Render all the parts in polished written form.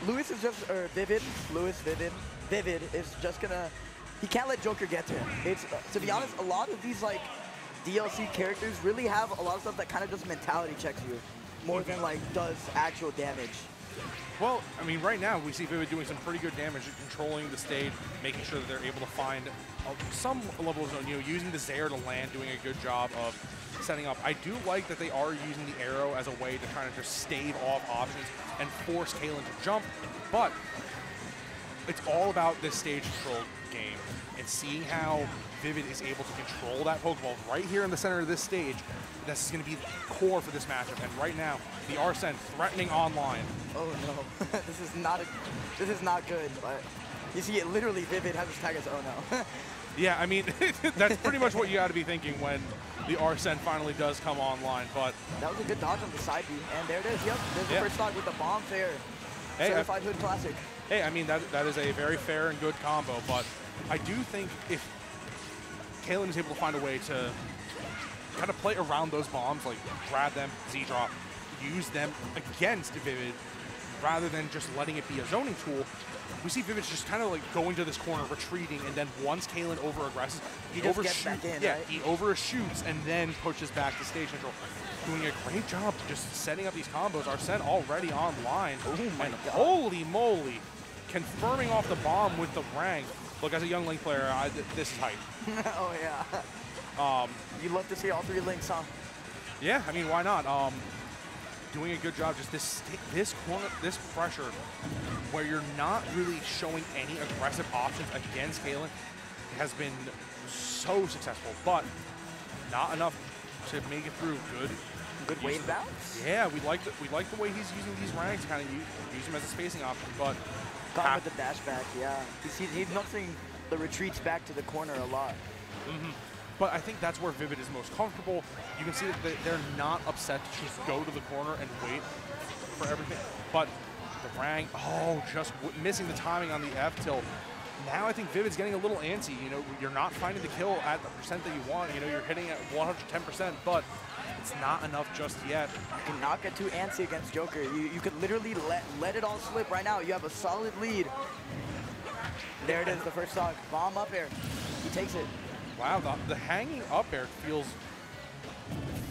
Lewis is just, or Vivid is just gonna, he can't let Joker get to him. It's, to be honest, a lot of these like DLC characters really have a lot of stuff that kind of just mentality checks you more than like does actual damage. Well, I mean, right now we see Vivid doing some pretty good damage at controlling the stage, making sure that they're able to find some level of zone, you know, using the Zair to land, doing a good job of setting up. I do like that they are using the arrow as a way to kind of just stave off options and force Kailen to jump, but it's all about this stage control game and seeing how Vivid is able to control that Pokeball right here in the center of this stage. This is going to be the core for this matchup, and right now, the Arsene threatening online. Oh no, this is not good. But you see, it literally Vivid has his tag as oh no. Yeah, I mean, that's pretty much what you got to be thinking when the Arsene finally does come online. But that was a good dodge on the side B, and there it is. Yep, there's the first stock with the bomb fair. Hey, Certified Hood Classic. Hey, I mean, that is a very fair and good combo, but I do think if Kailen is able to find a way to kind of play around those bombs, like grab them, Z-drop, use them against Vivid, rather than just letting it be a zoning tool, we see Vivid's just kind of like going to this corner, retreating, and then once Kailen over-aggresses, he gets back in, yeah, right? he overshoots and then pushes back to stage control. Doing a great job just setting up these combos. Arsene already online. Oh my and God. Holy moly, confirming off the bomb with the Rang. Look, as a young Link player, this is hype. Oh yeah. You'd love to see all three Links, huh? Yeah, I mean, why not? Doing a good job. Just this corner, this pressure, where you're not really showing any aggressive options against Kailen, has been so successful, but not enough to make it through. Good wave bounce. Yeah, we like the way he's using these ranks, kind of use them as a spacing option, but. Got him with the dash back, yeah. He's nothing the retreats back to the corner a lot. But I think that's where Vivid is most comfortable. You can see that they're not upset to just go to the corner and wait for everything. But the Rang, just missing the timing on the F tilt. Now I think Vivid's getting a little antsy. You know, you're not finding the kill at the percent that you want. You know, you're hitting at 110%, but it's not enough just yet. You cannot get too antsy against Joker. You could literally let it all slip right now. You have a solid lead. There it is, the first stock. Bomb up air. He takes it. Wow, the hanging up air feels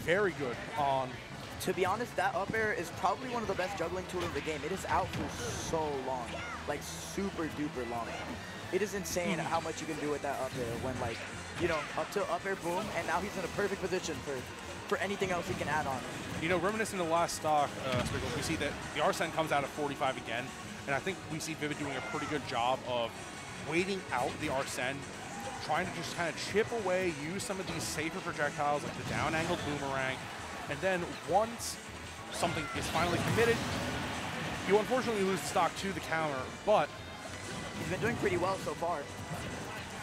very good on. To be honest, that up air is probably one of the best juggling tools in the game. It is out for so long, like super duper long. It is insane how much you can do with that up air when, like, you know, up to up air boom, and now he's in a perfect position for anything else he can add on. You know, reminiscent of the last stock, we see that the Arsene comes out at 45 again, and I think we see Vivid doing a pretty good job of waiting out the Arsene, trying to just kind of chip away, use some of these safer projectiles like the down-angled boomerang, and then once something is finally committed, you unfortunately lose the stock to the counter, but he's been doing pretty well so far.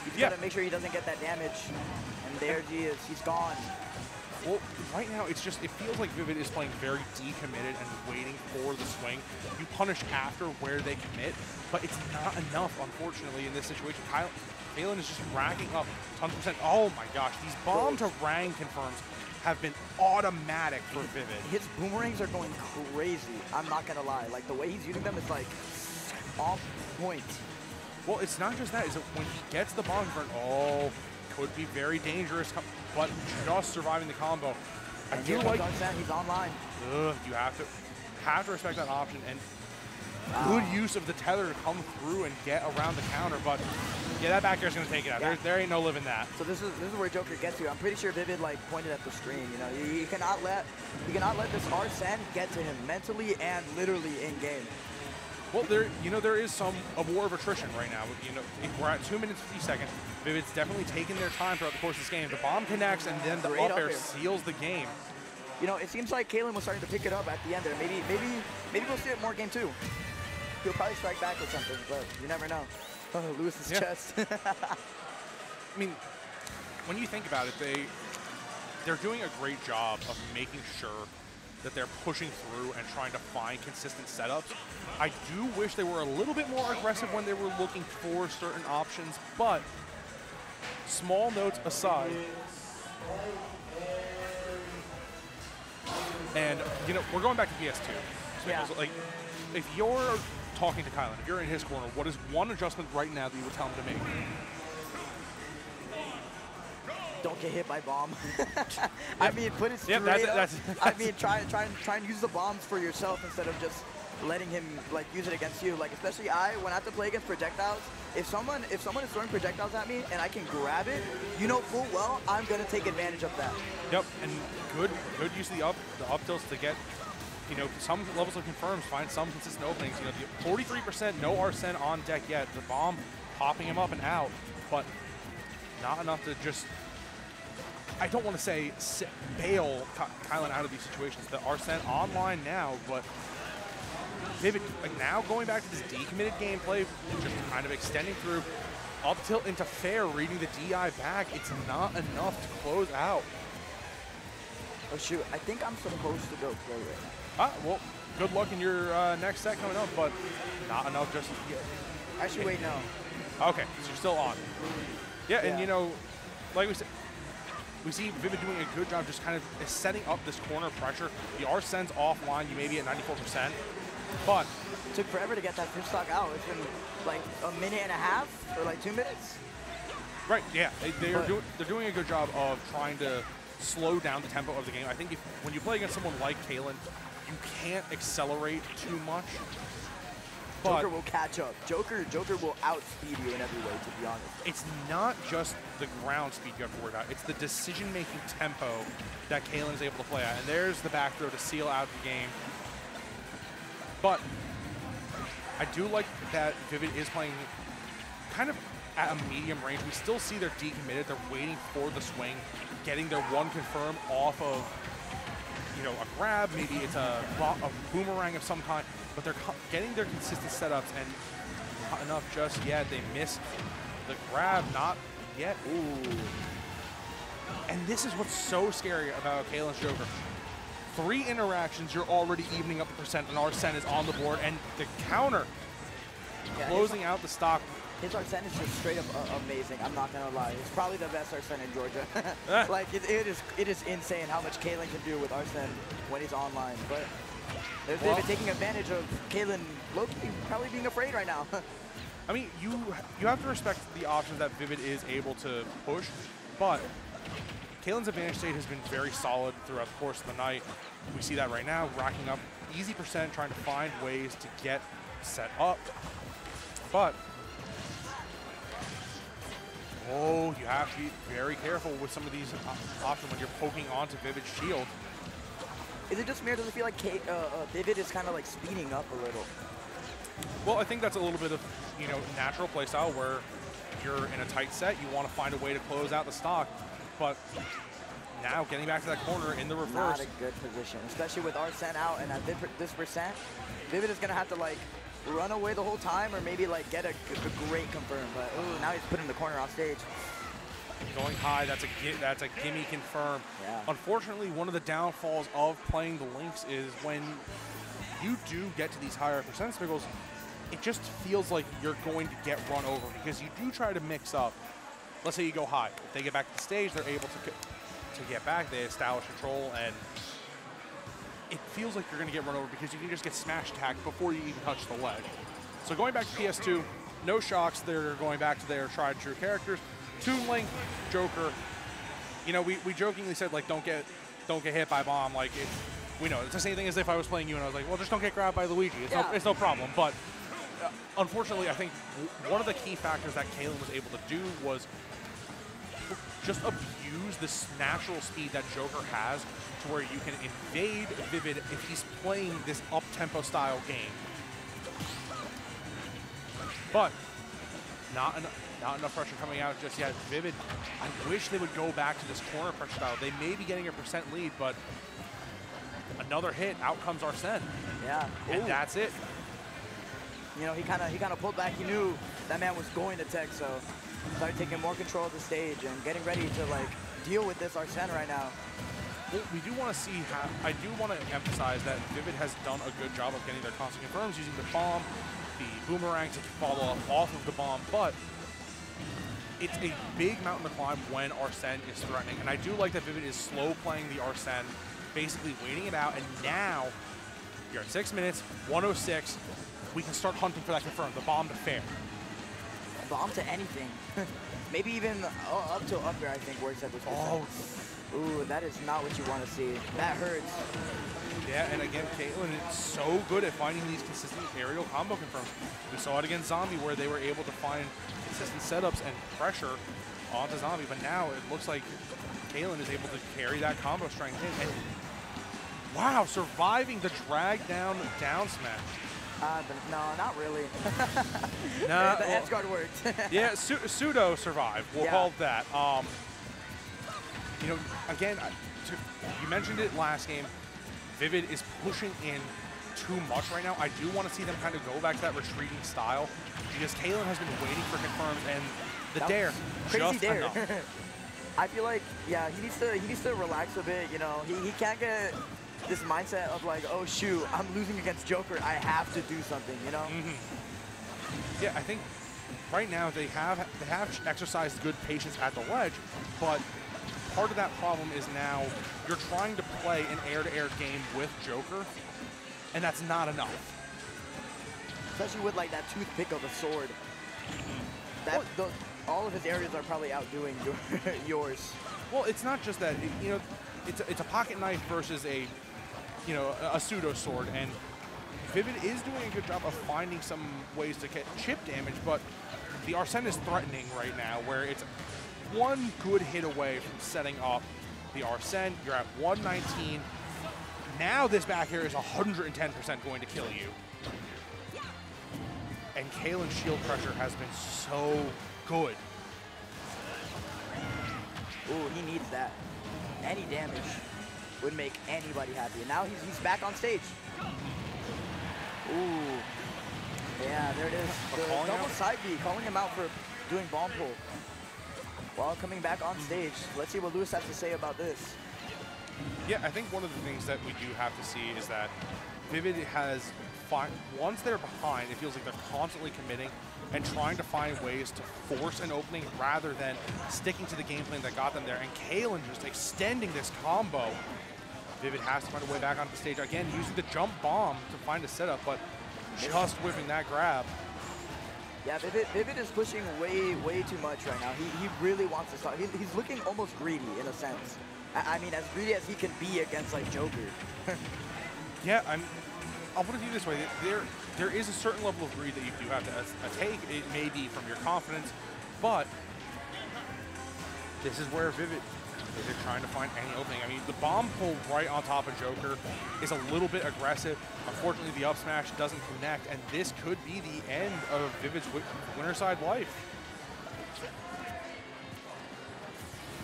He's got to make sure he doesn't get that damage, and there he is. He's gone. Well, right now, it feels like Vivid is playing very decommitted and waiting for the swing. You punish after where they commit, but it's not enough, unfortunately, in this situation. Kailen is just racking up tons of percent. Oh my gosh, these bomb to Rang confirms have been automatic for Vivid. His boomerangs are going crazy. I'm not gonna lie. Like, the way he's using them is like on point. Well, it's not just that. Is that when he gets the bomb confirmed, could be very dangerous, but just surviving the combo. I do like that. He's online. You have to respect that option, and good use of the tether to come through and get around the counter. But yeah, that back air is going to take it out. Yeah. There ain't no living that. So this is where Joker gets you. I'm pretty sure Vivid like pointed at the screen. You know, you cannot let this Arsene get to him mentally and literally in game. Well, there is a war of attrition right now. You know, we're at 2 minutes 50 seconds. Vivid's definitely taking their time throughout the course of this game. The bomb connects, and then the up air seals the game. You know, it seems like Kailen was starting to pick it up at the end there. Maybe we'll see it more game 2. He'll probably strike back with something, but you never know. Oh, Lewis's chest. I mean, when you think about it, they're doing a great job of making sure that they're pushing through and trying to find consistent setups. I do wish they were a little bit more aggressive when they were looking for certain options, but small notes aside, and you know, we're going back to PS2. So like, if you're talking to Kailen, if you're in his corner, what is one adjustment right now that you would tell him to make? Don't get hit by bomb. I mean, put it straight up. That's I mean, try and use the bombs for yourself instead of just letting him like use it against you. Like especially when I have to play against projectiles, if someone is throwing projectiles at me and I can grab it, you know full well I'm gonna take advantage of that. Yep, and good use of the up tilts to get, you know, some levels of confirms, find some consistent openings. You know, the 43% no Arsene on deck yet. The bomb popping him up and out, but not enough to just, I don't want to say bail Kailen out of these situations. The Arsene online now, but Vivid like now going back to this decommitted gameplay, just kind of extending through up tilt into fair, reading the DI back. It's not enough to close out. Oh shoot, I think I'm supposed to go play right now. Well, good luck in your next set coming up, but not enough just yet. Actually, wait, no. Okay, so you're still on. Yeah, and you know, like we said, we see Vivid doing a good job just kind of setting up this corner pressure. The Arsene's offline, you may be at 94%, but it took forever to get that fish stock out. It's been like a minute and a half or like 2 minutes. Right, yeah, they're doing a good job of trying to slow down the tempo of the game. I think when you play against someone like Kailen, you can't accelerate too much. Joker will catch up. Joker will outspeed you in every way, to be honest. It's not just the ground speed you have to worry about. It's the decision-making tempo that Kailen is able to play at. And there's the back throw to seal out the game. But I do like that Vivid is playing kind of at a medium range. We still see they're decommitted. They're waiting for the swing, getting their one confirm off of, you know, a grab. Maybe it's a boomerang of some kind. But they're getting their consistent setups, and not enough just yet. They missed the grab, not yet. Ooh. And this is what's so scary about Kailen's Joker. 3 interactions, you're already evening up the percent, and Arsene is on the board, and the counter, closing out the stock. His Arsene is just straight up amazing. I'm not gonna lie. It's probably the best Arsene in Georgia. Like it is insane how much Kailen can do with Arsene when he's online. But they've been taking advantage of Kailen low-key probably being afraid right now. I mean, you have to respect the options that Vivid is able to push, but Kailen's advantage state has been very solid throughout the course of the night. We see that right now, racking up easy percent, trying to find ways to get set up. But you have to be very careful with some of these options when you're poking onto Vivid's shield. Is it just me, or does it feel like Vivid is kind of like speeding up a little? Well, I think that's a little bit of, you know, natural play style where you're in a tight set, you want to find a way to close out the stock. But now getting back to that corner in the reverse. Not a good position, especially with Arsene out and at this percent. Vivid is going to have to like run away the whole time or maybe like get a great confirm. But ooh, now he's put in the corner off stage. Going high, that's a gimme confirm. Yeah. Unfortunately, one of the downfalls of playing the links is when you do get to these higher percent spiggles, it just feels like you're going to get run over because you do try to mix up. Let's say you go high. If they get back to the stage, they're able to get back. They establish control, and it feels like you're going to get run over because you can just get smash attacked before you even touch the ledge. So going back to PS2, no shocks. They're going back to their tried and true characters. Toon, Link, Joker. You know, we jokingly said like don't get hit by bomb. Like we know it's the same thing as if I was playing you and I was like, well, just don't get grabbed by Luigi. It's no problem. But unfortunately, I think one of the key factors that Kailen was able to do was just abuse this natural speed that Joker has to where you can invade Vivid if he's playing this up-tempo style game. But not enough pressure coming out just yet. Vivid, I wish they would go back to this corner pressure style. They may be getting a percent lead, but another hit, out comes Arsene. Yeah. And that's it. You know, he kind of pulled back. He knew that man was going to tech, so started taking more control of the stage and getting ready to like deal with this Arsene right now. Well, we do want to see how. I do want to emphasize that Vivid has done a good job of getting their constant confirms using the bomb, the boomerang to follow up off of the bomb, but it's a big mountain to climb when Arsene is threatening. And I do like that Vivid is slow playing the Arsene, basically waiting it out. And now you're at 6 minutes, 106. we can start hunting for that confirm, the bomb to fair. Bomb to anything. Maybe even up to up air, I think, works at this point. Oh. Ooh, that is not what you want to see. That hurts. Yeah, and again, Kailen is so good at finding these consistent aerial combo confirms. We saw it against Zombie where they were able to find consistent setups and pressure onto Zombie, but now it looks like Kailen is able to carry that combo strength in. And wow, surviving the drag down smash. But no, not really. Nah, the edge guard worked. Yeah, pseudo survive. We'll call it that. You know, again, you mentioned it last game. Vivid is pushing in too much right now. I do want to see them kind of go back to that retreating style because Kailen has been waiting for confirms and the dare, crazy just dare. enough. I feel like, yeah, he needs to relax a bit. You know, he can't get this mindset of like, oh shoot, I'm losing against Joker. I have to do something. You know. Yeah, I think right now they have exercised good patience at the ledge, but part of that problem is now you're trying to play an air-to-air game with Joker, and that's not enough. Especially with like that toothpick of a sword. All of his areas are probably outdoing yours. Well, it's not just that. You know, it's a pocket knife versus a pseudo sword, and Vivid is doing a good job of finding some ways to get chip damage, but the Arsene is threatening right now, where it's one good hit away from setting up the Arsene. You're at 119. Now this back air is 110% going to kill you. And Kailen's shield pressure has been so good. Ooh, he needs that. Any damage would make anybody happy. And now he's back on stage. Ooh. Yeah, there it is. The double side B, calling him out for doing bomb pull while coming back on stage. Let's see what Lewis has to say about this. Yeah, I think one of the things that we do have to see is that Vivid has, once they're behind, it feels like they're constantly committing and trying to find ways to force an opening rather than sticking to the game plan that got them there. And Kailen just extending this combo. Vivid has to find a way back onto the stage. Again, using the jump bomb to find a setup, but just whiffing that grab. Yeah, Vivid is pushing way too much right now. He really wants to start. He's looking almost greedy in a sense. I mean, as greedy as he can be against like Joker. Yeah, I'll put it to you this way. There is a certain level of greed that you do have to take. It may be from your confidence, but this is where Vivid is trying to find any opening. I mean, the bomb pull right on top of Joker is a little bit aggressive. Unfortunately, the up smash doesn't connect, and this could be the end of Vivid's winner side life.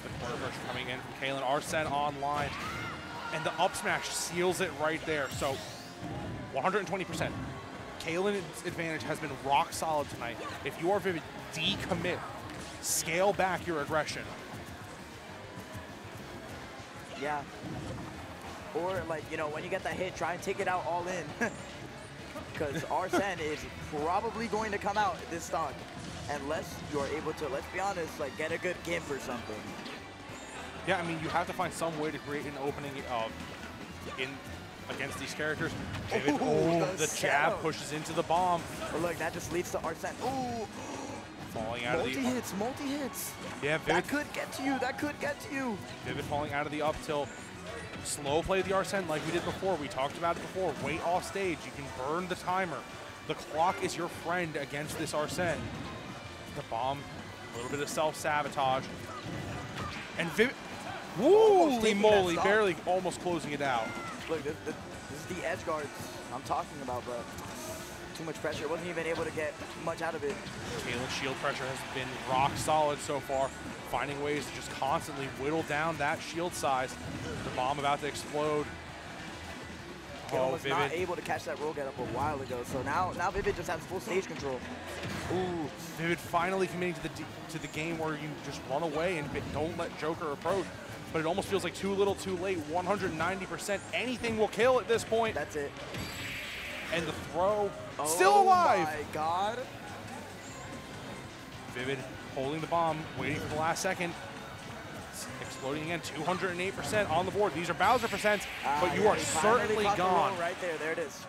The corner pressure coming in from Kailen. Arsene online, and the up smash seals it right there. So 120%. Kailen's advantage has been rock solid tonight. If you are Vivid, decommit. Scale back your aggression. Yeah. Or like, you know, when you get that hit, try and take it out all in. Because Arsene is probably going to come out this stock. Unless you're able to, let's be honest, like get a good gimp or something. Yeah, I mean, you have to find some way to create an opening against these characters. The jab pushes into the bomb. But look, that just leads to Arsene. Ooh. Falling out of the multi-hits. Yeah, Vivid. That could get to you. That could get to you. Vivid falling out of the up tilt. Slow play the Arsene like we did before. We talked about it before. Wait off stage. You can burn the timer. The clock is your friend against this Arsene. The bomb, a little bit of self-sabotage. And Vivid, holy moly, barely almost closing it out. Look, this is the edge guards I'm talking about, but too much pressure. Wasn't even able to get much out of it. Kailen's shield pressure has been rock solid so far, finding ways to just constantly whittle down that shield size. The bomb about to explode. Kailen was not able to catch that roll get up a while ago, so now Vivid just has full stage control. Ooh, Vivid finally committing to the game where you just run away and don't let Joker approach. But it almost feels like too little, too late. 190%. Anything will kill at this point. That's it. And the throw, still alive. Oh my God. Vivid holding the bomb, waiting for the last second. It's exploding again, 208% on the board. These are Bowser percents, but you are certainly gone. Right there, there it is.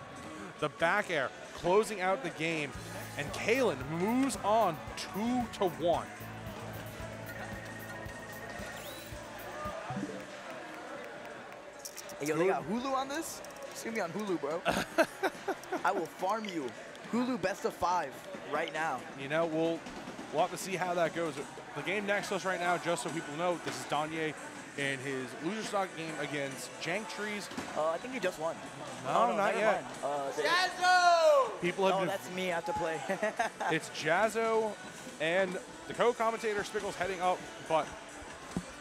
The back air, closing out the game, and Kailen moves on 2-1. Hey, yo, they got Hulu on this? It's gonna be on Hulu, bro. I will farm you. Hulu best of 5 right now. You know, we'll have to see how that goes. The game next to us right now, just so people know, this is Danye in his loser stock game against Trees. I think he just won. No, not yet. Jazzo! People have been, that's me. I have to play. it's Jazzo and the co-commentator Spickle's heading up. But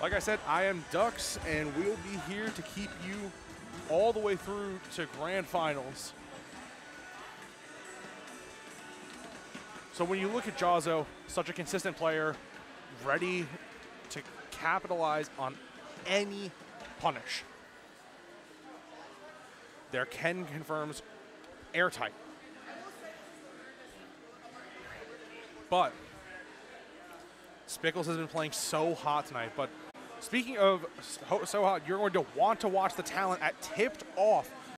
like I said, I am Dux, and we'll be here to keep you all the way through to grand finals. So when you look at Jazzo, such a consistent player, ready to capitalize on any punish. Their Ken confirms airtight. But Spickles has been playing so hot tonight. But speaking of so hot, you're going to want to watch the talent at Tipped Off